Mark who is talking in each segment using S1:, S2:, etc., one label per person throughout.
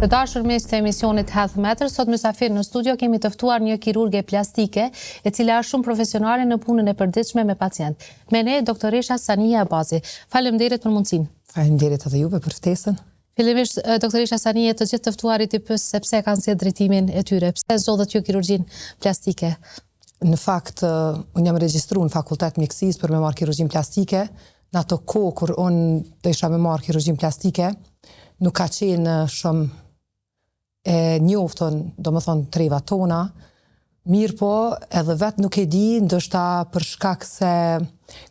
S1: Të dashur mes të emisionit Health Matters, sot mysafir në studio kemi të ftuar një kirurge plastike, e cila është shumë profesionale në punën e përditshme me pacient. Me ne doktoresha Sania Abazi. Faleminderit për mundësinë.
S2: Faleminderit edhe juve për ftesën.
S1: Fillimisht doktoresha Sania, të gjithë të ftuarit i pyes se pse kanë sjellë drejtimin e tyre, pse zgjodhët ju kirurgjinë plastike?
S2: Në fakt, unë jam regjistruar në fakultet mjekësisë për me marrë kirurgjinë plastike. Në ato kohë kur unë do isha me marrë kirurgjinë plastike, nuk ka qenë shumë e njoftën, do më thonë, treva tona, mirë po edhe vetë nuk e di, ndoshta për shkak se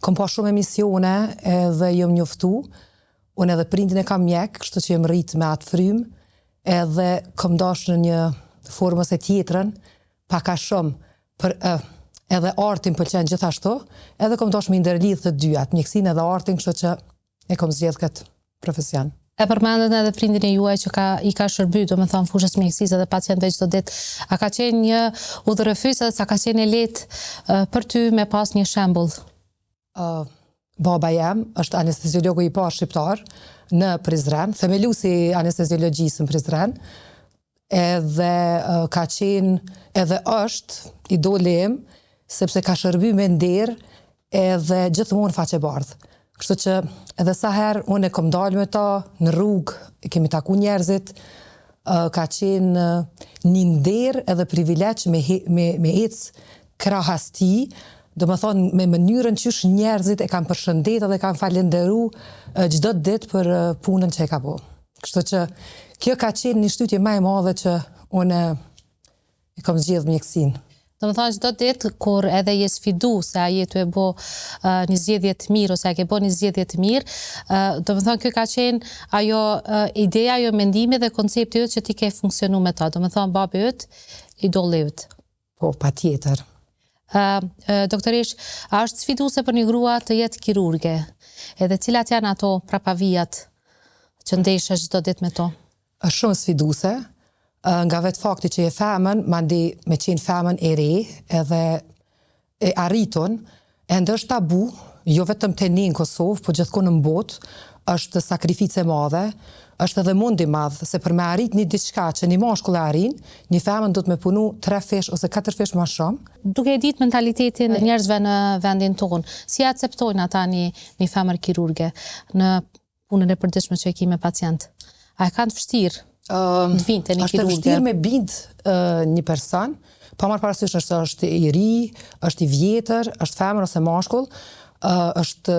S2: kom pa shumë emisione edhe jëm njoftu, unë edhe prindin e kam mjek, kështu që jem rrit me atë frymë, edhe kom dash në një formës e tjetrën, paka shumë, edhe artin pëlqen gjithashtu, edhe kom dash me ndërlidh të dyat, mjekësinë edhe artin, kështu që e kom zgjedh këtë profesion.
S1: E përmendën edhe prindin e juaj që i ka shërby, do me thonë, fushës mjekësisë dhe pacientëve çdo ditë. A ka qenë një udhërrëfys edhe sa ka qenë lehtë për ty me pas një shembull?
S2: Baba jam është anesteziologu i parë shqiptar në Prizren, themeluesi i anesteziologjisë në Prizren, edhe ka qenë edhe është idoli im, sepse ka shërby me nder edhe gjithmonë faqe bardhë. Kështu që edhe sa herë unë e kom dalë me ta në rrugë, kemi taku njerëzit, ka qenë një nder edhe privilegj me ecë krahasti, do më thonë me mënyrën qysh njerëzit e kam përshëndet edhe kam falenderu çdo ditë për punën që e ka bo. Kështu që kjo ka qenë një shtytje më e madhe që unë e kom zgjedhë mjekësinë.
S1: Do më thonë çdo ditë, kur edhe je sfidu se a jetu e bo një zgjedhje të mirë, ose a ke bo një zgjedhje të mirë, do më thonë kjo ka qenë ajo ideja, ajo mendimi dhe koncepti yt që ti ke funksionu me ta. Do më thonë babi yt, idolli yt.
S2: Po, patjetër.
S1: Doktoresh, a është sfiduese për një grua të jetë kirurge? Edhe cilat janë ato prapavijat që ndeshesh çdo ditë me to?
S2: Është shumë sfiduese. Nga vetë fakti që je femën, mandi me qenë femën e re, edhe e arritun, e ndështë tabu, jo vetëm të ne në Kosovë, po gjithkohë në botë, është sakrificë e madhe, është edhe mundi madhë, se për me arrit një diçka që një mashkull e arrin, një femën do të me punu 3 fesh ose 4 fesh më shumë.
S1: Duke e ditë mentalitetin njerëzve në vendin tonë, si akceptojnë ata një femër kirurge në punën e përditshme që e ki me pacient? A e kanë të vështirë?
S2: Është të vështirë me bind një person, pa marrë parasysh është i ri, është i vjetër, është femër ose mashkull, është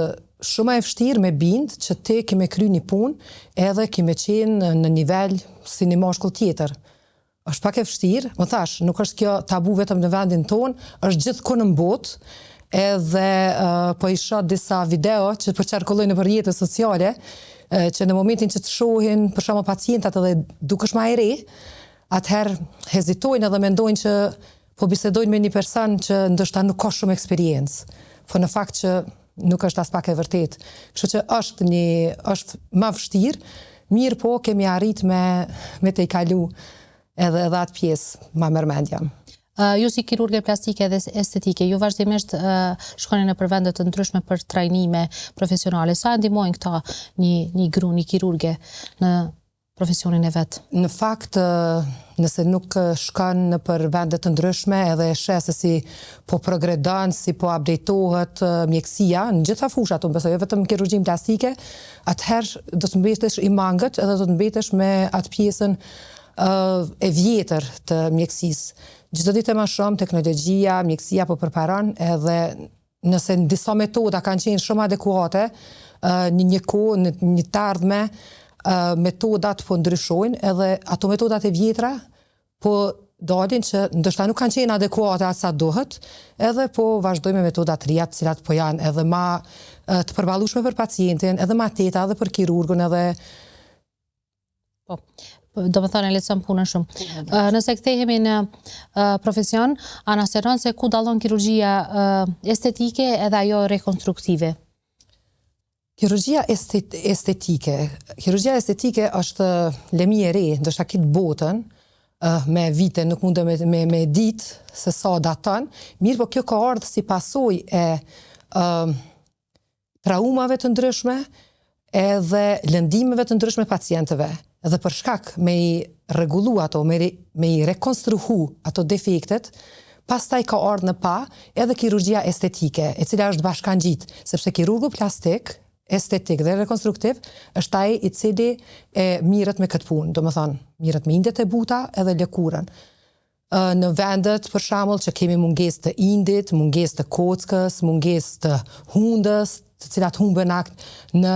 S2: shumë e vështirë me bind që te kime kry një punë edhe kime qenë në nivel si një mashkull tjetër. Është pak e vështirë, më thash, nuk është kjo tabu vetëm në vendin tonë, është gjithkohë në botë, edhe po i shoh disa video që përçarkullojnë në rrjetet sociale, që në momentin që të shohin për shembull pacientat edhe dukesh më e re, atëherë hezitojnë edhe mendojnë që po bisedojnë me një person që ndoshta nuk ka shumë eksperiencë, po në fakt që nuk është as pak e vërtetë. Kështu që është më vështirë, mirë po kemi arrit me të i kalu edhe atë pjesë më mërmendja.
S1: Ju si kirurge plastike dhe estetike, ju vazhdimisht shkoni në vende të ndryshme për trajnime profesionale. Sa ndihmojnë këta një gru, një kirurge në profesionin e vetë?
S2: Në fakt, nëse nuk shkon në për vende të ndryshme edhe sheh se si po progredon, si po updatetohet mjekësia, në gjitha fushat, unë besoj, vetëm kirurgjinë plastike, atëherë do të mbetesh i mangët edhe do të mbetesh me atë pjesën e vjetër të mjekësisë. Çdo ditë më shumë teknologjia, mjekësia po përparon, edhe nëse në disa metoda kanë qenë shumë adekuate, një kohë, një të ardhme, metodat po ndryshojnë, edhe ato metodat e vjetra po dalin që ndoshta nuk kanë qenë adekuate atë sa duhet, edhe po vazhdojmë me metodat të reja, të cilat po janë edhe më të përballueshme për pacientin, edhe më teta edhe për kirurgun, edhe
S1: do më thonë e letëson punën shumë. Nëse kthehemi në profesion, anaseron se ku dallon kirurgjia estetike edhe ajo rekonstruktive?
S2: Kirurgjia estetike është lemi e re, ndoshta këtë botën, me vite nuk mundë me ditë se sa daton, mirë po kjo ka ardhur si pasojë e traumave të ndryshme edhe lëndimeve të ndryshme pacientëve. Edhe për shkak me i rregullu ato, me i rekonstruhu ato defektet, pastaj ka ardhur në pa edhe kirurgjia estetike, e cila është bashkangjit, sepse kirurgu plastik, estetik dhe rekonstruktiv, është ai i cili e mirët me këtë punë, do më thonë, mirët me indet e buta edhe lëkurën. Në vendet, për shembull, që kemi mungesë të indit, mungesë të kockës, mungesë të hundës, të cilat humben në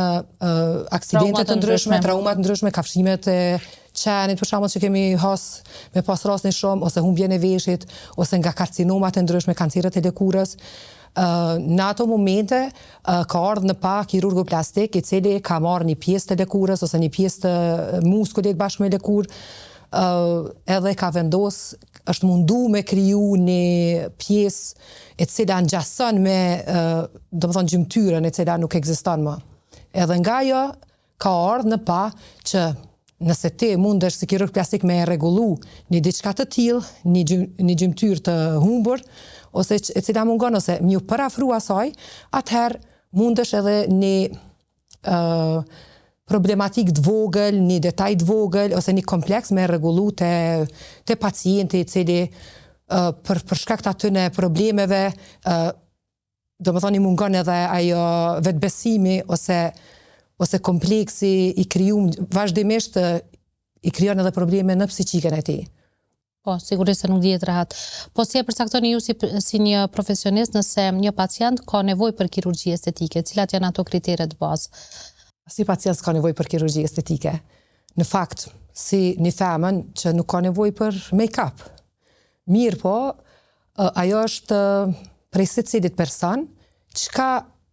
S2: aksidente të ndryshme, trauma të ndryshme, kafshimet e qenit, për shembull, që kemi me pas rastin shumë, ose humbjen e veshit, ose nga karcinomat e ndryshme, kanceret e lëkurës. Në ato momente ka ardhur në pa kirurgu plastik, i cili ka marrë një pjesë të lëkurës ose një pjesë të muskulit bashkë me lëkurë, edhe ka vendos, është mundu me kriju një pjesë e cila ngjason me, domethënë, gjymtyrën e cila nuk ekziston më. Edhe nga ajo ka ardhur në pa që nëse ti mundesh si kirurg plastik me rregullu një diçka të tillë, një gjymtyrë të humbur, ose e cila mungon, ose më parafru asaj, atëherë mundesh edhe një problematik të vogël, një detaj të vogël, ose një kompleks me rregullu te pacienti i cili për shkak të atyne problemeve, do më thoni mungon edhe ajo vetbesimi ose kompleksi i krijuar vazhdimisht i krijon edhe probleme në psiqikën e tij.
S1: Po, sigurisht se nuk dihet rahat. Po si e përcaktoni ju si një profesionist nëse një pacient ka nevojë për kirurgji estetike, cilat janë ato kriteret bazë?
S2: Si pacient s'ka nevojë për kirurgji estetike. Në fakt, si një femën që nuk ka nevojë për make-up. Mirë po, ajo është prej secilit person, çka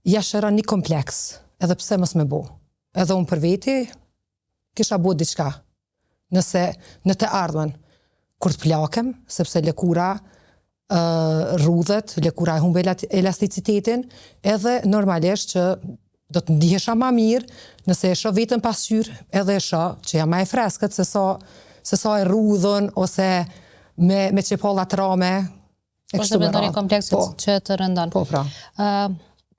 S2: ja shëron një kompleks, edhe pse mos me bo. Edhe unë për veti, kisha bo diçka. Nëse në të ardhmen, kur të plakem, sepse lëkura rrudhet, lëkura e humbe elasticitetin, edhe normalisht që do të ndihesha ma mirë nëse e shoh vetëm pasqyrë, edhe e shoh që jam ma e freskët se sa e rrudhën, ose me çepalla trame.
S1: Ose me ndonjë kompleks që të rëndon.
S2: Po, pra.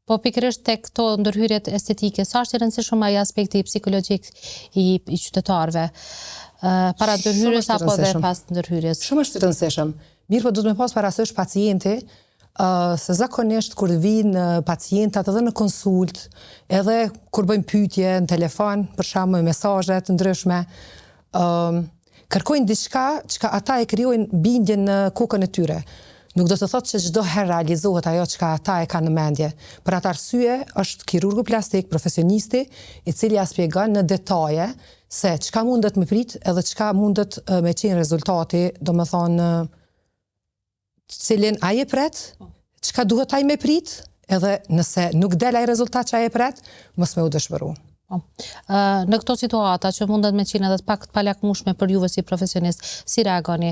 S1: Po pikërisht tek këto ndërhyrjet estetike, sa është i rëndësishëm ai aspekti psikologjik i qytetarëve? Para ndërhyrjes apo dhe pas ndërhyrjes?
S2: Shumë është i rëndësishëm. Mirë, po duhet me pas parasysh pacienti, se zakonisht kur vinë pacientat edhe në konsult, edhe kur bëjmë pyetje në telefon, për shembull mesazhe të ndryshme, kërkojnë diçka që ata e krijojnë bindjen në kokën e tyre. Nuk do të thotë që çdo herë realizohet ajo që ata e kanë në mendje. Për atë arsye është kirurgu plastik, profesionisti, i cili ja shpjegon në detaje se çka mundet me prit edhe çka mundet me qenë rezultati, domethënë cilin ai e pret, çka duhet ai me prit, edhe nëse nuk del ai rezultat që ai e pret, mos me u dëshpëru.
S1: Në këto situata që mundet me qenë edhe pak të palakmueshme për juve si profesionist, si reagoni?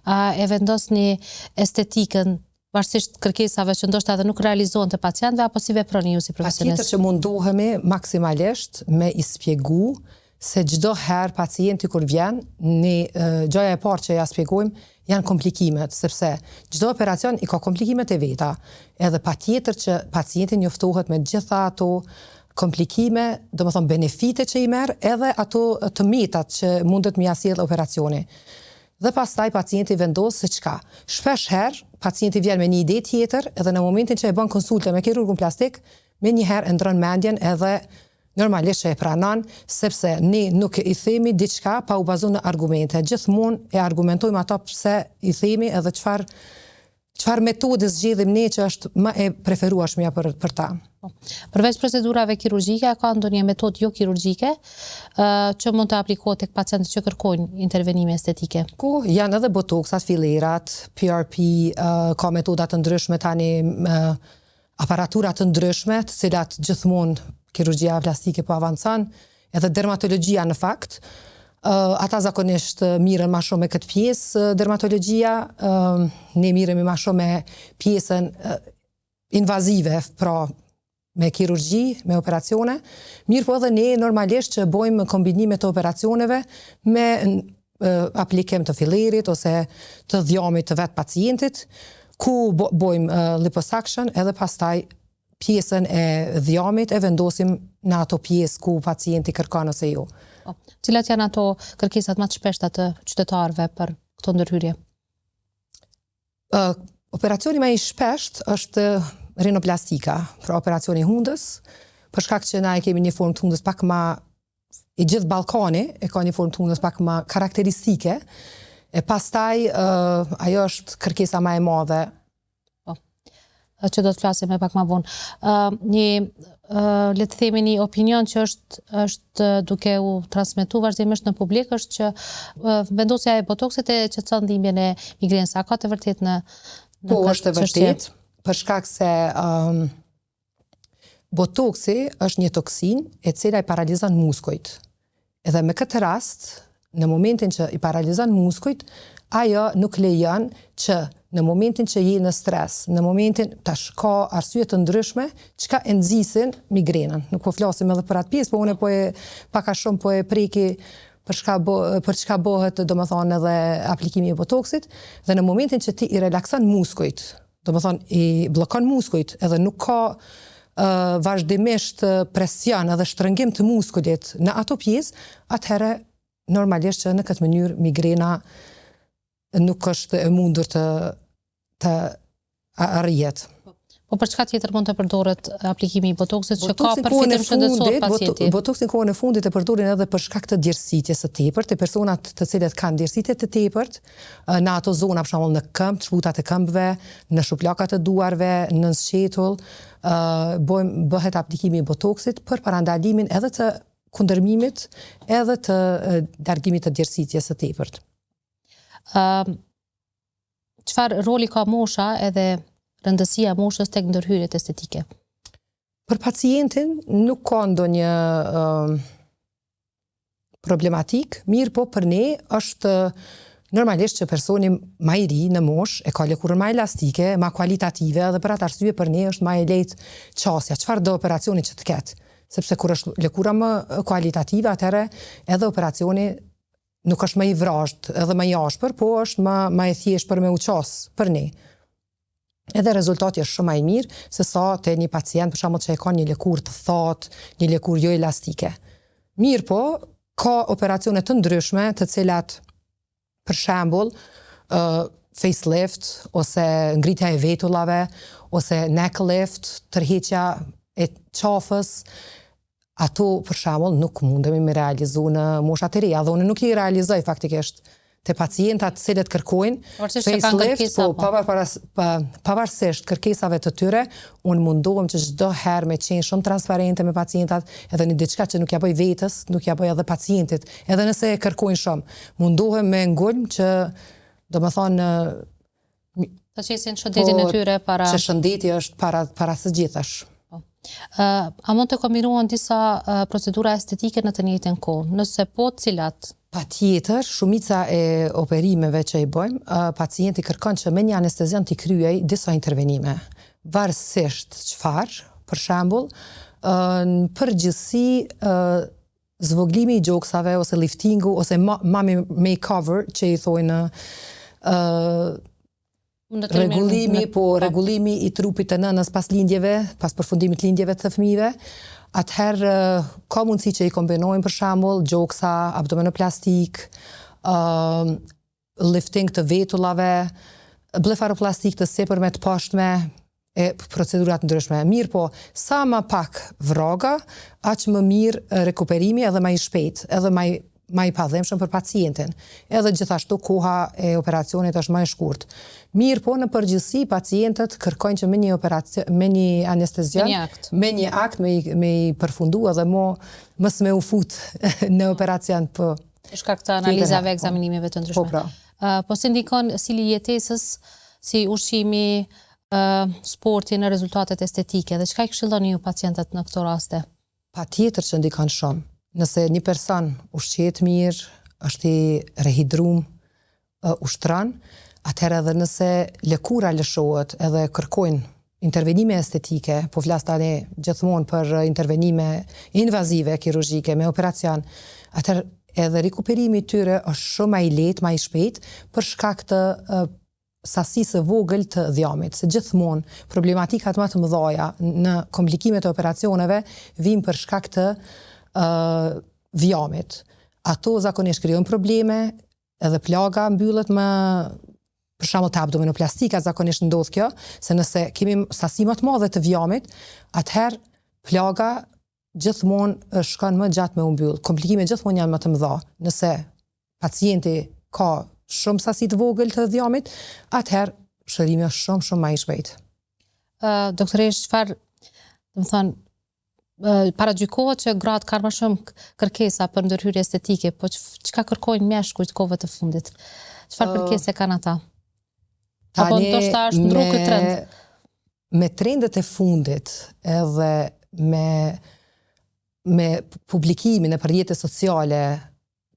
S1: E vendosni estetikën varësisht kërkesave që ndoshta edhe nuk realizohen te pacientëve, apo si veproni ju si profesionist?
S2: Patjetër që mundohemi maksimalisht me i shpjegu se çdo herë pacienti kur vjen, gjaja e parë që ja shpjegojmë janë komplikimet, sepse çdo operacion i ka komplikimet e veta. Edhe patjetër që pacienti njoftohet me gjitha ato komplikime, do më thonë benefite që i merë, edhe ato të metat që mundet me sjell operacioni. Dhe pastaj pacienti vendos se çka. Shpesh herë pacienti vjen me një ide tjetër, edhe në momentin që e bën konsultë me kirurgun plastik, me njëherë e ndron mendjen edhe normalisht që e pranon, sepse ne nuk i themi diçka pa u bazuar në argumente. Gjithmonë e argumentojmë ato pse i themi edhe çfarë metode zgjedhim ne që është më e preferueshmja për ta.
S1: Përveç procedurave kirurgjike, ka ndonjë metodë jo kirurgjike që mund të aplikohet tek pacientët që kërkojnë intervenime estetike?
S2: Ku janë edhe botoksat, fillerat, PRP, ka metoda të ndryshme tani, aparatura të ndryshme, të cilat gjithmonë kirurgjia plastike po avancon, edhe dermatologjia në fakt. Ata zakonisht mirën ma shumë me këtë pjesë, dermatologjia, ne miremi ma shumë me pjesën invazive, pra me kirurgji, me operacione. Mirë po edhe ne normalisht që bojmë kombinime të operacioneve me aplikim të fillerit ose të dhjamit të vetë pacientit, ku bojmë liposuction edhe pastaj pjesën e dhjamit e vendosim në ato pjesë ku pacienti kërkon ose jo.
S1: Cilat janë ato kërkesat më të shpeshta të qytetarëve për këto ndërhyrje?
S2: Operacioni më i shpesht është rinoplastika, pra operacioni hundës, për shkak që na e kemi një formë të hundës pak më i gjithë Ballkani e ka një formë të hundës pak më karakteristike, e pastaj ajo është kërkesa më e madhe.
S1: Që do të flasim e pak më vonë. Le të themi një opinion që është duke u transmetu vazhdimisht në publik është që vendosja e botoksit e qetëson dhimbjen e migrenës. A ka të vërtet në
S2: Po, është e vërtet, për shkak se botoksi është një toksin e cila i paralizon muskujt. Edhe me këtë rast, në momentin që i paralizon muskujt, ajo nuk lejon që në momentin që je në stres, në momentin tash ka arsye të ndryshme çka e nxisin migrenën. Nuk po flasim edhe për atë pjesë, po unë pak a shumë po e preki për çka bëhet, domethënë edhe aplikimi i botoksit, dhe në momentin që ti i relakson muskujt, domethënë i bllokon muskujt, edhe nuk ka vazhdimisht presion edhe shtrëngim të muskulit në ato pjesë, atëherë normalisht që në këtë mënyrë migrena nuk është e mundur të arrihet.
S1: Po për çka tjetër mund të përdoret aplikimi i botoksit që ka përfitim shëndetësor pacienti?
S2: Botoksin kohën e fundit e përdorin edhe për shkak të djersitjes së tepërt, të personat të cilët kanë djersitje të tepërt, në ato zona për shembull në këmbë, shputat e këmbëve, në shuplakat e duarve, në sqetull, bëhet aplikimi i botoksit për parandalimin edhe të kundërmimit, edhe të largimit të djersitjes së tepërt.
S1: Çfarë roli ka mosha edhe rëndësia e moshës tek ndërhyrjet estetike?
S2: Për pacientin nuk ka ndonjë problematik, mirë po për ne është normalisht që personi më i ri në moshë e ka lëkurën më elastike, më kualitative, dhe për atë arsye për ne është më e lehtë qasja, çfarëdo operacioni që të ketë. Sepse kur është lëkura më kualitative, atëherë edhe operacioni nuk është më i vrazhtë edhe më i ashpër, po është më e thjeshtë për me u qas për ne. Edhe rezultati është shumë më i mirë se sa te një pacient për shembull që e ka një lëkurë të thatë, një lëkurë jo elastike. Mirë po, ka operacione të ndryshme të cilat për shembull facelift ose ngritja e vetullave ose neck lift, tërheqja e qafës, ato për shembull nuk mundemi me realizu në moshat e reja, dhe unë nuk i realizoj faktikisht te pacientat cilët kërkojnë facelift, po pavarësisht kërkesave të tyre, unë mundohem që çdo herë me qenë shumë transparente me pacientat, edhe në diçka që nuk ja bëj vetës, nuk ja bëj edhe pacientit, edhe nëse e kërkojnë shumë. Mundohem me ngulm që, domethënë,
S1: të qesin shëndetin e tyre para...
S2: Që shëndeti është para së gjithash.
S1: A mund të kombinuan disa procedura estetike në të njëjtën kohë? Nëse po, cilat?
S2: Patjetër, shumica e operimeve që i bëjmë, pacienti kërkon që me një anestezian t'i kryej disa intervenime. Varësisht çfarë, për shembull, në përgjithësi zvoglimi i gjoksave ose liftingu ose mami makeover që i thojnë rregullimi i trupit të nënës pas lindjeve, pas përfundimit lindjeve të fëmijëve. Atëherë ka mundësi që i kombinojnë për shembull gjoksa, abdominoplastik, lifting të vetullave, blefaroplastik të sipërme të poshtme, e procedurat ndryshme. Mirë po, sa më pak vraga, aq më mirë rekuperimi edhe më i shpejt, edhe më i padhemshëm për pacientin. Edhe gjithashtu koha e operacionit është më e shkurt. Mirë po, në përgjithësi pacientët kërkojnë që me një anestezian, me një akt me i përfundu edhe mos me u fut në operacion për
S1: shkak të analizave, ekzaminimeve të ndryshme. Po si ndikon stili jetesës, si ushqimi, sporti në rezultatet estetike, dhe çka i këshilloni ju pacientët në këto raste?
S2: Patjetër që ndikon shumë. Nëse një person ushqet mirë, është i rehidrum, ushtron, atëherë edhe nëse lëkura lëshohet edhe kërkojnë intervenime estetike, po flas tani gjithmonë për intervenime invazive, kirurgjike, me operacion, atëherë edhe rikuperimi i tyre është shumë më i lehtë, më i shpejt, për shkak të sasisë vogël të dhjamit. Se gjithmonë problematikat më të mëdha në komplikimet e operacioneve vijnë për shkak të dhjamit. ato zakonisht krijojnë probleme, edhe plaga mbyllet me, për shembull të abdominoplastika zakonisht ndodh kjo, se nëse kemi sasi më të madhe të vjamit, atëherë plaga gjithmonë shkon më gjatë me u mbyll. Komplikimet gjithmonë janë më të mëdha. Nëse pacienti ka shumë sasi të vogël të vjamit, atëherë shërimi është shumë më i shpejtë.
S1: Doktoresh, çfarë, do të thonë, paragjykohet që gratë kanë më shumë kërkesa për ndërhyrje estetike, po çka kërkojnë meshkujt kohëve të fundit? Çfarë kërkese kanë ata? Apo ndoshta është ndrru ky trend?
S2: Me trendet e fundit edhe me publikimin e rrjetet sociale,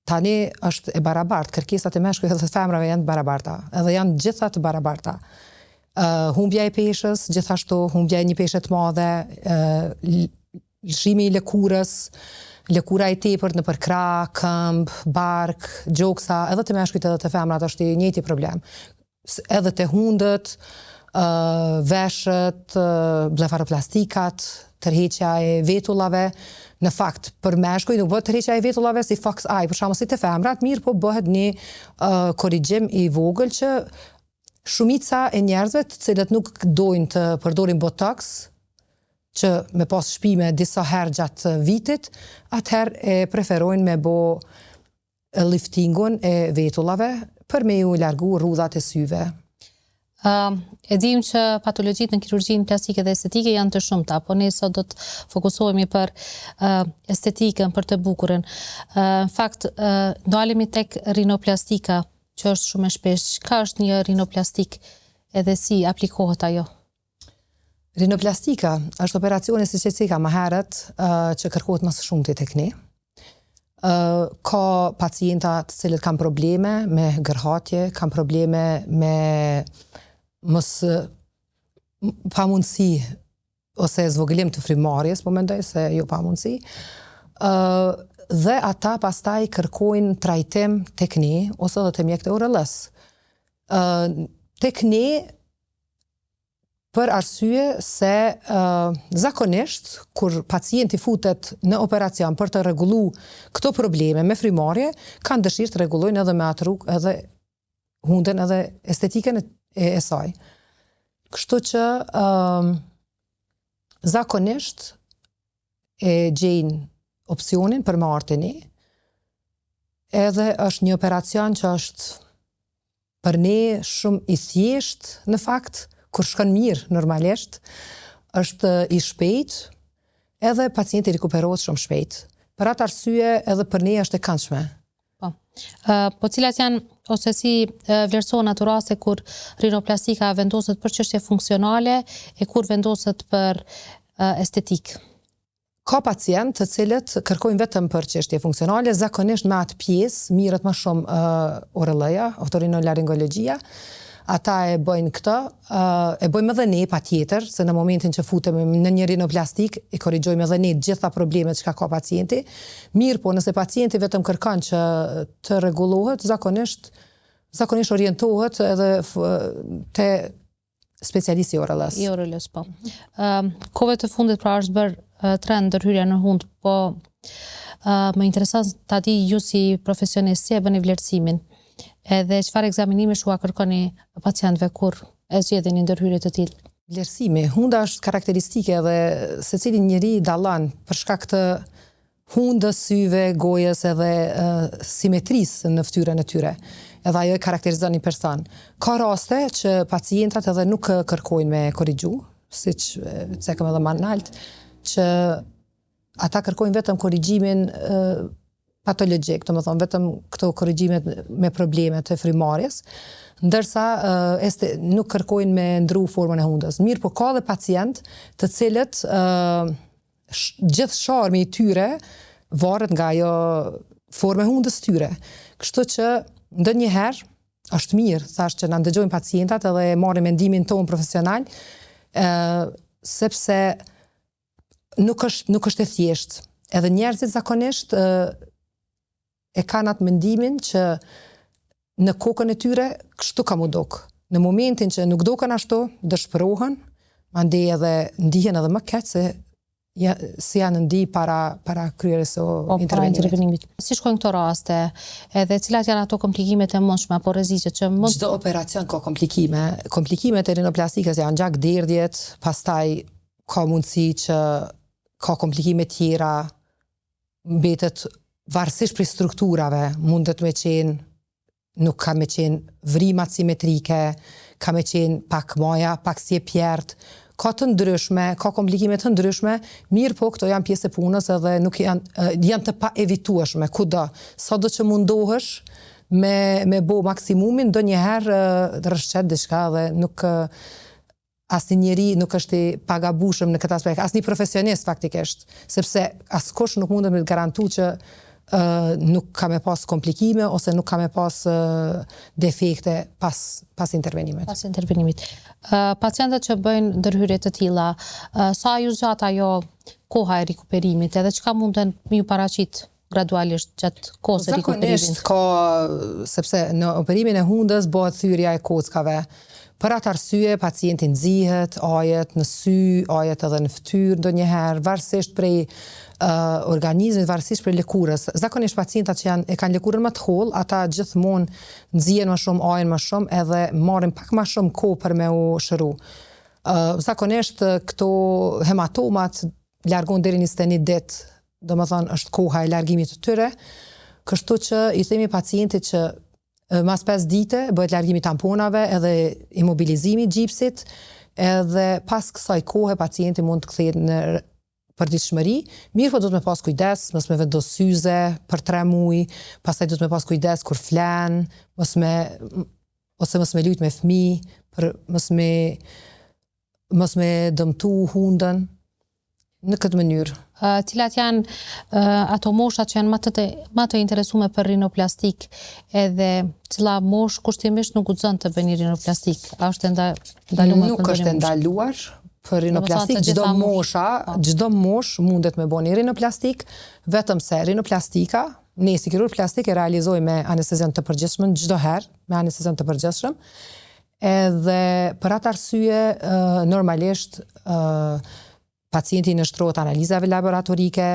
S2: tani është e barabartë, kërkesat e meshkujve dhe të femrave janë të barabarta, edhe janë gjitha të barabarta. Humbja e peshës, gjithashtu humbja e një peshe të madhe, lëshimi i lëkurës, lëkura e tepërt nëpër krah, këmb, bark, gjoksa, edhe të meshkujt edhe të femrat është i njëjti problem. Edhe të hundët, veshët, blefaroplastikat, tërheqja e vetullave. Në fakt, për meshkuj nuk bëhet tërheqja e vetullave si fox eye, për shembull si të femrat, mirë po bëhet një korrigjim i vogël që shumica e njerëzve të cilët nuk dojnë të përdorin botox, që me pas shpime disa herë gjatë vitit, atëherë e preferojnë me bo liftingun e vetullave për me ju largu rrudhat e syve.
S1: E dim që patologjitë në kirurgjinë plastike dhe estetike janë të shumta, po ne sot do të fokusohemi për estetikën, për të bukurën. Në fakt, ndalemi tek rinoplastika, që është shumë e shpesh. Ka është një rinoplastik edhe si aplikohet ajo?
S2: Rinoplastika është operacioni si që cika më herët që kërkohet më së shumti tek ne. Ka pacienta të cilët kanë probleme me gërhatje, kanë probleme me pamundësi ose zvogëlim të frymarrjes, po mendoj se jo pamundësi. Dhe ata pastaj kërkojnë trajtim tek ne ose edhe te mjekët e urrëllës. Tek ne për arsye se zakonisht kur pacienti futet në operacion për të rregullu këto probleme me frymarrje, kanë dëshirë të rregullojnë edhe me atë rrugë edhe hunden edhe estetikën e saj. Kështu që zakonisht e gjejnë opsionin për me ardhur te ne, edhe është një operacion që është për ne shumë i thjesht në fakt, kur shkon mirë normalisht, është i shpejt, edhe pacienti rikuperohet shumë shpejt. Për atë arsye edhe për ne është e këndshme.
S1: Po cilat janë, ose si vlerësohen ato raste kur rinoplastika vendoset për çështje funksionale e kur vendoset për estetik?
S2: Ka pacientë të cilët kërkojnë vetëm për çështje funksionale, zakonisht me atë pjesë mirët më shumë urrëllëja, otorinolaringologjia. Ata e bëjnë këtë, e bëjmë edhe ne patjetër, se në momentin që futemi në një rinoplastik, e korrigjojmë edhe ne gjitha problemet që ka pacienti. Mirë po, nëse pacienti vetëm kërkan që të rregullohet, zakonisht orientohet edhe te specialisti i urrëllës.
S1: I urrëllës, po. Kohëve të fundit pra është bërë trend ndërhyrja në hund, po më intereson ta di ju si profesionist si e bëni vlerësimin. Edhe çfarë ekzaminimesh u kërkoni pacientëve kur e zgjedhin një ndërhyrje të tillë?
S2: Vlerësimi, hunda është karakteristike dhe secili njeri dallon për shkak të hundës, syve, gojës edhe simetrisë në fytyrën e tyre. Edhe ajo e karakterizon një person. Ka raste që pacientat edhe nuk kërkojnë me korrigju, siç cekëm edhe më lart, që ata kërkojnë vetëm korrigjimin patologjik, do të thonë vetëm këto korrigjimet me probleme të frymarrjes, ndërsa nuk kërkojnë me ndru formën e hundës. Mirë, po ka dhe pacient të cilët gjithë sharmi i tyre varet nga ajo formë e hundës tyre. Kështu që ndonjëherë është mirë, thash që na ndëgjojnë pacientat edhe marrin mendimin ton profesional, sepse nuk është e thjeshtë. Edhe njerëzit zakonisht e kanë atë mendimin që në kokën e tyre kështu ka mu dok. Në momentin që nuk doken ashtu, dëshpërohen, mandej edhe ndihen edhe më keq se si janë ndi para kryerjes së intervenimit.
S1: Si shkojnë këto raste, edhe cilat janë ato komplikimet e mundshme apo rreziqet që mund...
S2: Çdo operacion ka komplikime. Komplikimet e rinoplastikës janë gjakderdhjet, pastaj ka mundësi që ka komplikime tjera, mbetet varësisht prej strukturave, mundet me qenë, nuk ka me qenë vrimat simetrike, ka me qenë pak maja, pak si e pjertë, ka të ndryshme, ka komplikime të ndryshme, mirë po këto janë pjesë e punës edhe nuk janë të pa evitueshme, kudo. Sado që mundohesh me bo maksimumin, do njëherë rrëshqet diçka dhe nuk asnjë njeri nuk është i pagabushëm në këtë aspekt, asnjë profesionist faktikisht, sepse askush nuk mundet me të garantu që nuk ka me pas komplikime ose nuk ka me pas defekte pas intervenimit.
S1: Pas intervenimit. Pacientët që bëjnë ndërhyrje të tilla, sa ju zgjat ajo koha e rikuperimit edhe çka munden me ju paraqit gradualisht gjatë kohës së rikuperimit?
S2: Zakonisht ka, sepse në operimin e hundës bëhet thyrja e kockave. Për atë arsye pacienti nxihet, ajet në sy, ajet edhe në fytyrë ndonjëherë, varësisht prej organizmit, varësisht prej lëkurës. Zakonisht pacientat që e kanë lëkurën më të hollë, ata gjithmonë nxihen më shumë, ajen më shumë edhe marrin pak më shumë kohë për me u shëru. Zakonisht këto hematomat largon deri në 21 ditë, domethënë është koha e largimit të tyre, kështu që i themi pacientit që mas 5 dite bëhet largimi tamponave edhe imobilizimi i gjipsit, edhe pas kësaj kohe pacienti mund të kthehet në përditshmëri, mirë po do të me pas kujdes, mos me vendos syze për 3 muaj, pastaj do të me pas kujdes kur flen, ose mos me lujt me fëmijë, mos me dëmtu hundën në këtë mënyrë.
S1: Cilat janë ato moshat që janë më të interesume për rinoplastik, edhe cila mosh kushtimisht nuk guxon të bëni rinoplastik? A është ndaluar?
S2: Nuk është ndaluar për rinoplastik, çdo mosh mundet me bëni rinoplastik, vetëm se rinoplastika, ne si kirurg plastik e realizojmë me anestezion të përgjithshëm çdo herë, me anestezion të përgjithshëm. Edhe për atë arsye normalisht pacienti nështrohet analizave laboratorike,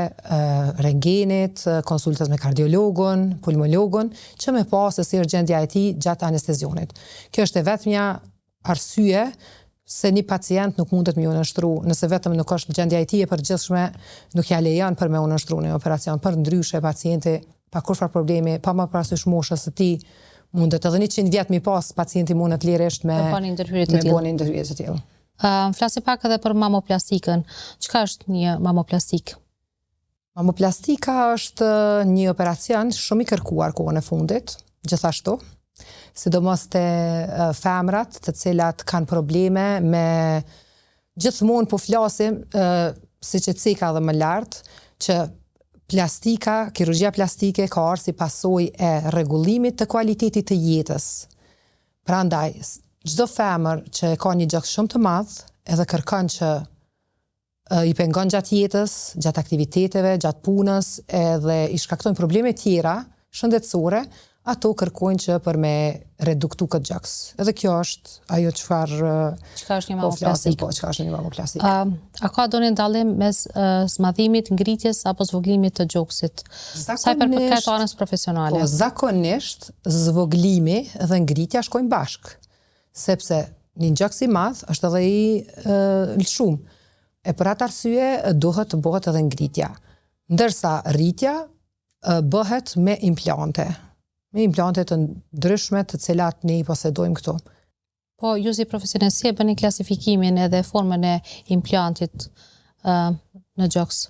S2: rentgenit, konsultës me kardiologun, pulmologun, që me pasë si është gjendja e tij gjatë anestezionit. Kjo është e vetmja arsye se një pacient nuk mundet me u nështru, nëse vetëm nuk është gjendja e tij e përgjithshme, nuk ja lejon për me u nështru në operacion. Për ndryshe pacienti pa kurrë problemi, pa më parasysh moshës së tij, mundet edhe 100 vjet mi pas pacienti mundet lirisht me bëni ndërhyrje të tilla.
S1: Flasim pak edhe për mamoplastikën. Çka është një mamoplastik?
S2: Mamoplastika është një operacion shumë i kërkuar kohën e fundit, gjithashtu, sidomos te femrat të cilat kanë probleme me gjithmonë po flasim siç e ceka edhe më lart që plastika, kirurgjia plastike ka ardhur si pasojë e rregullimit të kualitetit të jetës. Prandaj çdo femër që ka një gjak shumë të madh edhe kërkon që i pengon gjatë jetës, gjatë aktiviteteve, gjatë punës, edhe i shkaktojnë probleme tjera shëndetësore, ato kërkojnë që për me reduktu këtë gjaks. Edhe kjo është ajo
S1: çka është një mamoplastik.
S2: Çka është një mamoplastik.
S1: A ka ndonjë dallim mes smadhimit, ngritjes apo zvoglimit të gjoksit? Sa i përket anës profesionale?
S2: Po, zakonisht zvoglimi dhe ngritja shkojnë bashkë, sepse një gjaks i madh është edhe i lëshum. E për atë arsye duhet të bëhet edhe ngritja. Ndërsa rritja bëhet me implante. Me implante të ndryshme të cilat ne i posedojmë këtu.
S1: Po, ju si profesionist, si e bëni klasifikimin edhe formën e implantit në gjoks?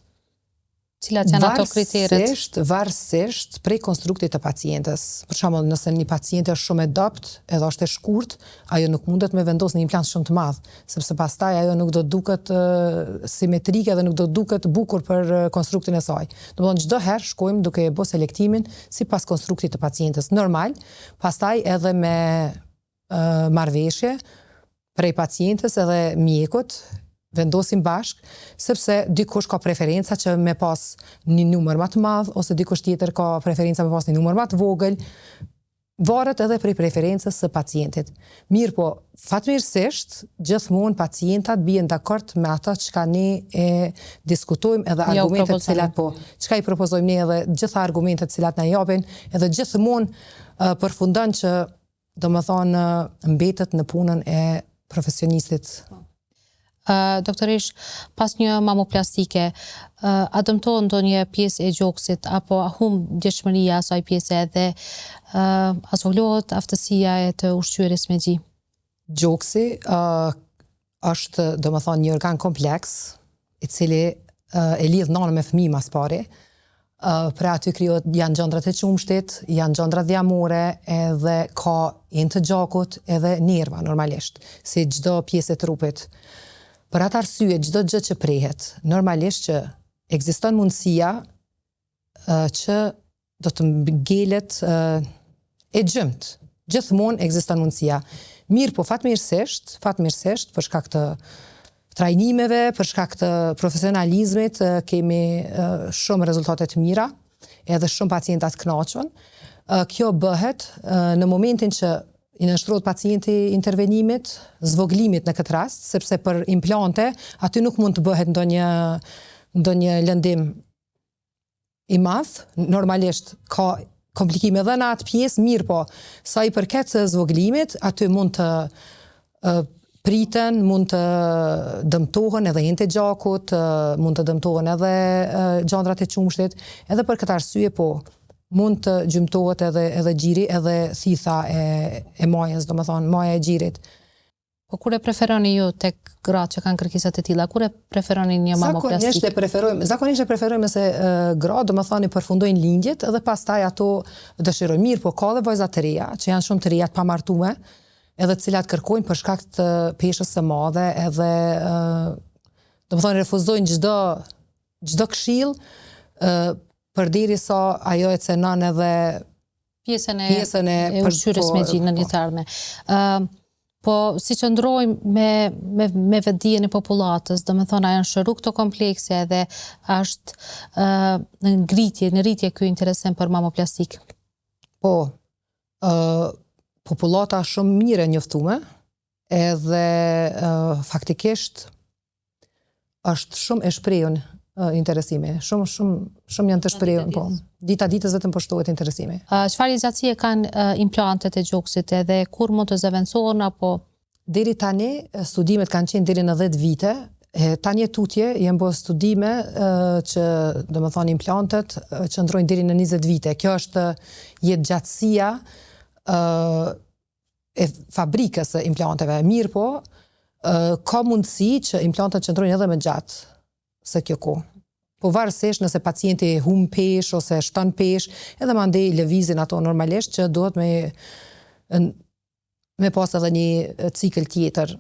S1: Cilat janë ato kriteret?
S2: Varësisht prej konstruktit të pacientës. Për shembull, nëse një pacient është shumë e dopt, edhe është e shkurt, ajo nuk mundet me vendosë një implant shumë të madh, sepse pastaj ajo nuk do duket simetrike dhe nuk do duket bukur për konstruktin e saj. Domethënë çdo herë shkojmë duke e bërë selektimin sipas konstruktit të pacientës normal, pastaj edhe me marrëveshje prej pacientës edhe mjekut, vendosim bashk, sepse dikush ka preferenca që me pas një numër më të madh, ose dikush tjetër ka preferenca me pas një numër më të vogël. varet edhe prej preferencës së pacientit. Mirë po, fatmirësisht, gjithmonë pacientat bien dakord me ata çka ne e diskutojmë edhe argumentet cilat çka i propozojmë ne edhe gjitha argumentet cilat na japin, edhe gjithmonë përfundon që domethënë mbetet në punën e profesionistit.
S1: Doktorish, pas një mamoplastike, a dëmton ndonjë pjesë e gjoksit apo a humb djeshmëria asaj pjese edhe a zvoglohet aftësia e të ushqyerjes me gji?
S2: Gjoksi është domethënë një organ kompleks i cili e lidh nanën me fëmijë mas pari. Pra aty janë gjëndrat e qumshtit, janë gjëndrat dhjamore, edhe ka enë të gjakut edhe nerva normalisht, si çdo pjesë e trupit. Për atë arsye, çdo gjë që prehet, normalisht që ekziston mundësia që do të ngelet e gjëmt. Gjithmonë ekziston mundësia. Mirë po fatmirësisht, për shkak të trajnimeve, për shkak të profesionalizmit, kemi shumë rezultate të mira, edhe shumë pacientat kënaqur. Kjo bëhet në momentin që i nështrohet pacienti intervenimit, zvoglimit në këtë rast, sepse për implante, aty nuk mund të bëhet ndonjë lëndim i madh, normalisht ka komplikime edhe në atë pjesë, mirë po, sa i përket zvoglimit, aty mund të priten, mund të dëmtohen edhe enë të gjakut, mund të dëmtohen edhe gjandrat e qumshtit, edhe për këtë arsye po, mund të gjymtohet edhe gjiri, edhe thitha e majës, domethënë maja e gjirit.
S1: Po kur e preferoni ju tek gratë që kanë kërkesat e tilla, kur e preferoni një mamoplastik?
S2: Zakonisht e preferojmë se gratë, domethënë i përfundojnë lindjet edhe pastaj ato dëshirojnë. Mirë, po ka dhe vajza të reja, që janë shumë të reja të pamartume, edhe të cilat kërkojnë për shkak të peshës së madhe, edhe domethënë refuzojnë çdo këshill, përderisa ajo e cenon edhe
S1: pjesën e ushqyerjes me gji në të ardhmen. Po si qëndrojmë me vetdijen e popullatës, domethënë a janë shëru këto komplekse edhe është në rritje ky interesim për mamoplastik?
S2: Po, popullata shumë mirë e njoftume, edhe faktikisht është shumë e shprehur interesimi. Shumë janë të shprehur, po. Dita ditës vetëm po shtohet interesimi.
S1: Çfarë izatësie kanë implantet e gjoksit edhe kur mund të zëvendësohen apo?
S2: Deri tani studimet kanë qenë deri në 10 vite. Tani tutje janë bërë studime që domethënë implantet qëndrojnë deri në 20 vite. Kjo është jetëgjatësia e fabrikës së implanteve. Mirë po, ka mundësi që implantet qëndrojnë edhe më gjatë se kjo kohë. Po varësisht nëse pacienti humb peshë ose shton peshë, edhe mandej lëvizin ato normalisht që duhet me pas edhe një cikël tjetër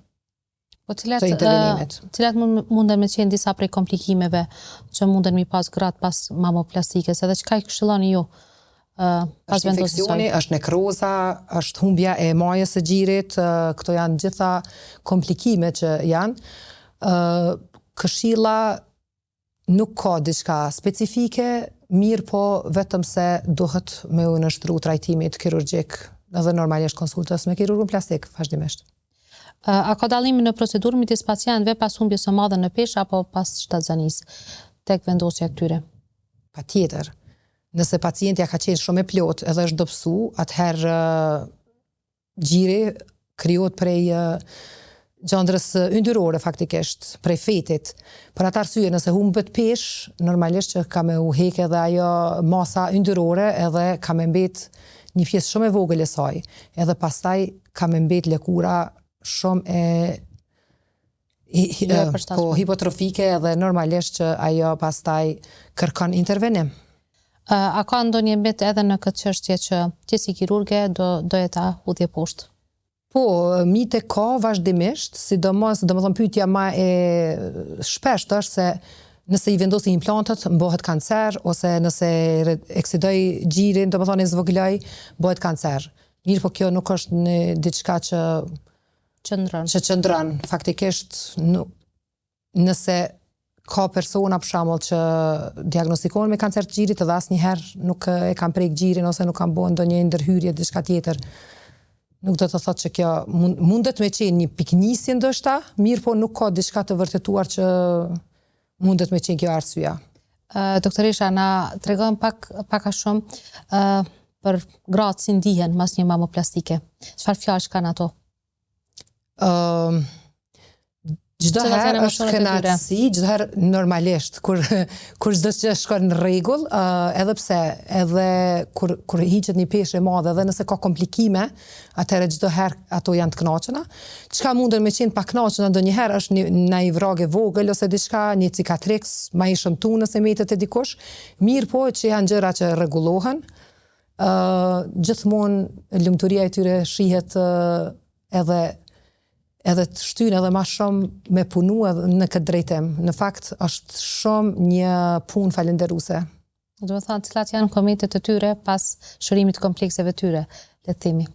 S2: të intervenimit.
S1: Cilat munden me qenë disa prej komplikimeve që munden mi pas gratë pas mamoplastikës, edhe çka i këshilloni ju?
S2: Është infeksioni, është nekroza, është humbja e majës së gjirit, këto janë gjitha komplikime që janë. Këshilla nuk ka diçka specifike, mirë po vetëm se duhet me u nështru trajtimit kirurgjik edhe normalisht konsultës me kirurgun plastik vazhdimisht.
S1: A ka dallim në procedurë midis pacientëve pas humbjes së madhe në peshë apo pas shtatzanisë tek vendosja e këtyre?
S2: Patjetër. Nëse pacientja ka qenë shumë e plot edhe është dobësu, atëherë gjiri krijohet prej gjandrës yndyrore faktikisht, prej fetit. Për atë arsye, nëse humbet peshë, normalisht që ka me u hekë edhe ajo masa yndyrore edhe ka me mbet një pjesë shumë e vogël e saj. Edhe pastaj ka me mbet lëkura shumë hipotrofike edhe normalisht që ajo pastaj kërkon intervenim.
S1: A ka ndonjë mbet edhe në këtë çështje që ti si kirurge doje ta hudhje poshtë?
S2: Po, mite ka vazhdimisht, sidomos, domethënë pyetja më e shpeshtë është se nëse i vendosi implantet, bëhet kancer, ose nëse eksidoj gjirin, domethënë e zvogëloj, bëhet kancer. Mirë, po kjo nuk është në diçka që qëndron. Faktikisht, nëse ka persona për shembull që diagnostikohen me kancer të gjirit edhe asnjëherë nuk e kanë prek gjirin ose nuk kanë bën ndonjë ndërhyrje diçka tjetër. Nuk do të thotë që kjo mundet me qenë një piknisje ndoshta, mirë po nuk ka diçka të vërtetuar që mundet me qenë kjo arsyeja.
S1: Doktoresha, na tregon pak a shumë për gratë si ndihen mas një mamoplastike. Çfarë fjalësh kanë ato?
S2: Çdo herë është kënaqësi, çdo herë normalisht kur çdo gjë shkon në rregull, edhe pse edhe kur hiqet një peshë e madhe edhe nëse ka komplikime, atëherë çdo herë ato janë të kënaqura. Çka munden me qenë pa kënaqura ndonjëherë është një vragë vogël ose diçka, një cikatriks, ma i shëmtuar nëse metet e dikush, mirë po që janë gjëra që rregullohen. Gjithmonë lumturia e tyre shihet edhe të shtynë edhe ma shumë me punu edhe në këtë drejtim. Në fakt, është shumë një punë falenderuse.
S1: Do të thënë, cilat janë komentet e tyre pas shërimit komplekseve tyre, le të themi.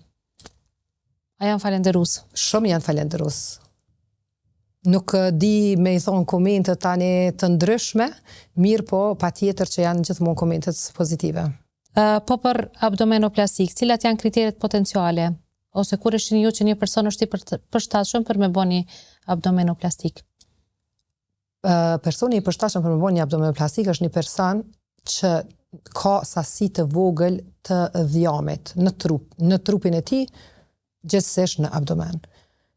S1: A janë falenderus?
S2: Shumë janë falenderus. Nuk di me i thonë komentet tani të ndryshme, mirë po patjetër që janë gjithmonë komentet pozitive.
S1: Po për abdomenoplastik, cilat janë kriteret potenciale? Ose kur është ju që një person është i përshtatshëm për me bëni abdomenoplastik?
S2: Personi i përshtatshëm për me bëni abdomenoplastik është një person që ka sasi të vogël të dhjamit në trupin e tij, gjithsesi në abdomen.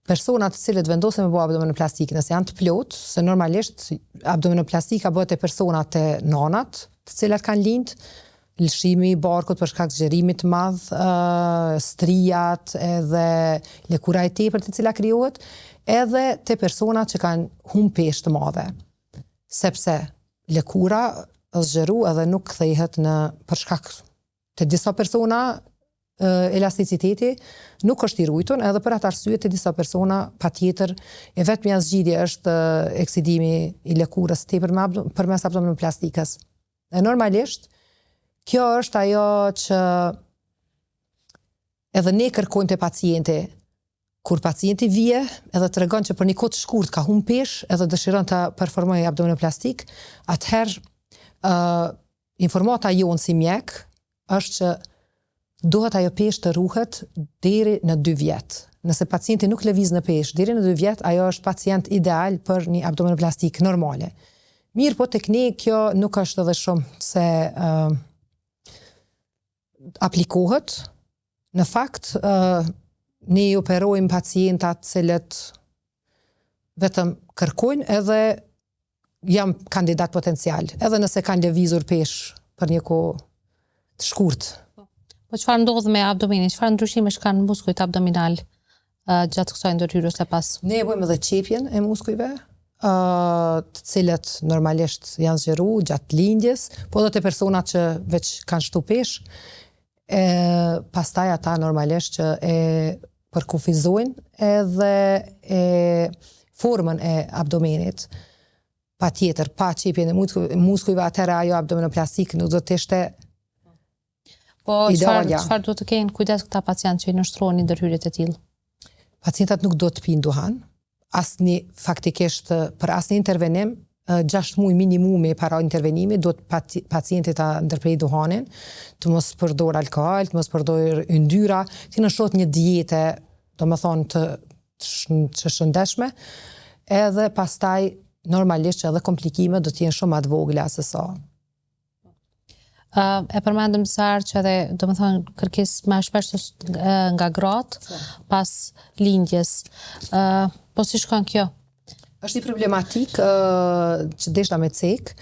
S2: Personat të cilët vendosen me bëj abdomenoplastik, nëse janë të plot, se normalisht abdomenoplastika bëhet e personat të nanat, të cilat kanë lind, lëshimi i barkut për shkak të zgjerimit të madh, strijat edhe lëkura e tepërt e cila krijohet, edhe te personat që kanë humbë peshë të madhe. Sepse lëkura është zgjeruar edhe nuk kthehet për shkak të disa persona elasticiteti nuk është i ruajtur, edhe për atë arsye të disa persona patjetër e vetmja zgjidhje është eksidimi i lëkurës tepër përmes abdomenoplastikës. E normalisht kjo është ajo që edhe ne kërkojmë te pacienti. Kur pacienti vije edhe tregon që për një kohë të shkurt ka humbë peshë edhe dëshiron të performojë abdomenoplastik, atëherë informata jonë si mjek është që duhet ajo peshë të ruhet deri në 2 vjet. Nëse pacienti nuk lëviz në peshë deri në 2 vjet, ajo është pacient ideal për një abdomenoplastik normale. Mirë po tek ne kjo nuk është edhe shumë se aplikohet. Në fakt, ne operojmë pacientat cilët vetëm kërkojnë edhe jam kandidat potencial, edhe nëse kanë lëvizur peshë për një kohë të shkurt.
S1: Po çfarë ndodh me abdomenin? Çfarë ndryshimesh kanë muskujt abdominal gjatë kësaj ndërhyrjes së pas?
S2: Ne bëjmë edhe qepjen e muskujve, të cilët normalisht janë zgjeruar gjatë lindjes, po edhe te personat që veç kanë shtu peshë. Pastaj ata normalisht që e përkufizojnë edhe formën e abdomenit. Patjetër, pa qepjen e muskujve, atëherë ajo abdomenoplastik nuk do të ishte idealja.
S1: Po çfarë duhet të kenë kujdes këta pacientë që i nështrojnë ndërhyrjet e tillë?
S2: Pacientat nuk do të pinë duhan, faktikisht për asnjë intervenim, 6 muaj minimumi para intervenimit, do të pacientit ta ndërprej duhanin, të mos përdor alkool, të mos përdor yndyra, të shoh një dietë, domethënë të shëndetshme, edhe pastaj normalisht edhe komplikimet do të jenë shumë më të vogla se sa.
S1: E përmendëm disa që edhe domethënë kërkesë më shpesh nga gratë pas lindjes. Po si shkon kjo?
S2: Është një problematik që deshta me cek.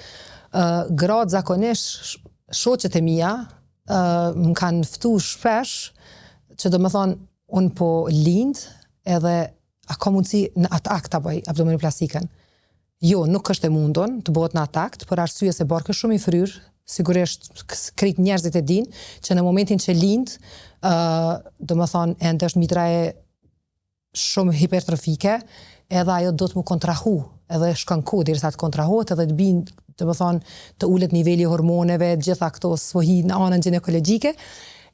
S2: Gratë zakonisht shoqet e mia më kanë ftuar shpesh që domethënë unë po lind edhe a ka mundësi në atë akt ta bëj abdomenoplastikën. Jo, nuk është e mundon të bëhet në atë akt, për arsye se barku është shumë i fryrë, sigurisht krejt njerëzit e dinë që në momentin që lind, domethënë ende është mitra e shumë hipertrofike, edhe ajo do të më kontrahu, edhe shkon kohë derisa të kontrahohet edhe të bind, domethënë të ulet niveli i hormoneve, gjitha këto svohi në anën ginekologjike,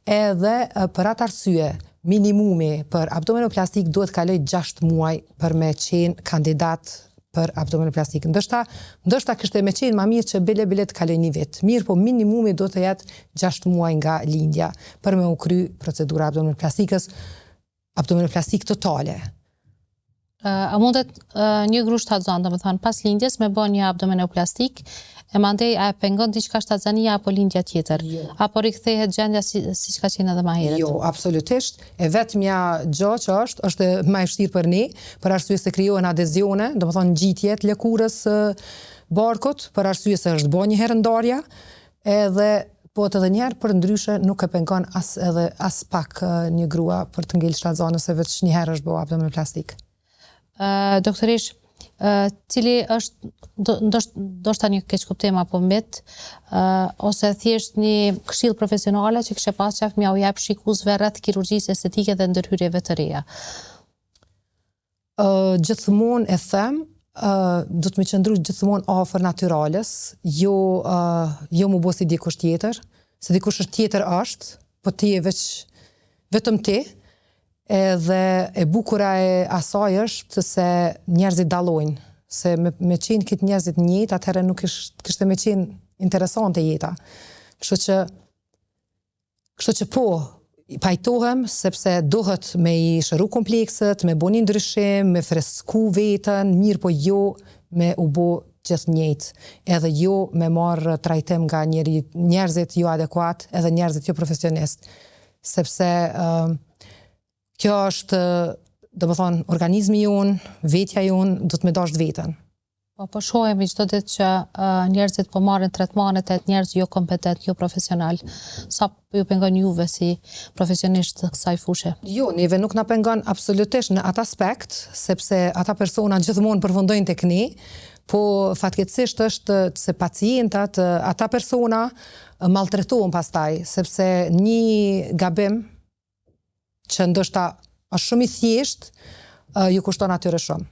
S2: edhe për atë arsye minimumi për abdomenoplastik duhet kaloj 6 muaj për me qenë kandidat për abdominoplastikën. Ndoshta kishte me qenë ma mirë që bile të kaloj një vit. Mirë, po minimumi do të jetë 6 muaj nga lindja për me u kry procedura abdominoplastik totale.
S1: A mundet një gru shtatzan, do më thonë, pas lindjes me bo një abdominoplastik, e mandej a pengon diçka shtatzania apo lindja tjetër?
S2: Jo.
S1: Apo rikthehet gjendja si ka qenë edhe ma herët?
S2: Jo, absolutisht. E vetmja gjë që është më e vështirë për ne, për arsye se krijohen adezione, do më thonë ngjitje të lëkurës barkut, për arsye se është bo një herë ndarja, edhe po të dhe njerë për ndryshe nuk e pengon as pak një grua për të ngel shtatzan nëse veç një herë është bo abdominoplastik.
S1: Doktorish, cili është ndoshta një keq kuptim apo mit, ose thjesht një këshill profesionale që kishte pas qef m'ja u jep shikuesve rreth kirurgjisë estetike dhe ndërhyrjeve të reja?
S2: Gjithmonë e them, do të më qëndru gjithmonë afër natyrales, jo mu bo si dikush tjetër, se dikush është tjetër është, po ti e vetëm ti, edhe e bukura e asaj është se njerëzit dallojnë, se me qenë këtë njerëzit njëjtë, atëherë nuk kishte me qenë interesante jeta. Kështu që po, pajtohem, sepse dohet me i shëru komplekset, me bo një ndryshim, me fresku vetën, mirë po jo me u bo gjithë njëjtë, edhe jo me marrë trajtim nga njerëzit jo adekuat, edhe njerëzit jo profesionist. Sepse kjo është, do më thonë, organizmi jonë, vetja jonë, do të me dasht vetën.
S1: Po shohemi çdo ditë që njerëzit po marrin tretmanet e njerëz jo kompetent, jo profesional. Sa ju pengon juve si profesionisht të kësaj fushë?
S2: Jo, neve nuk na pengon absolutisht në atë aspekt, sepse ata persona gjithmonë përfundojnë tek ne, po fatkeqësisht është se pacientat, ata persona maltretohen pastaj, sepse një gabim që ndoshta është shumë i thjesht, ju kushton atyre shumë.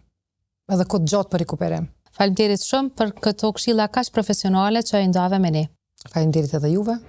S2: Edhe kohë gjatë për rikuperim.
S1: Faleminderit shumë për këto këshilla kaq profesionale që i ndave me ne.
S2: Faleminderit edhe juve.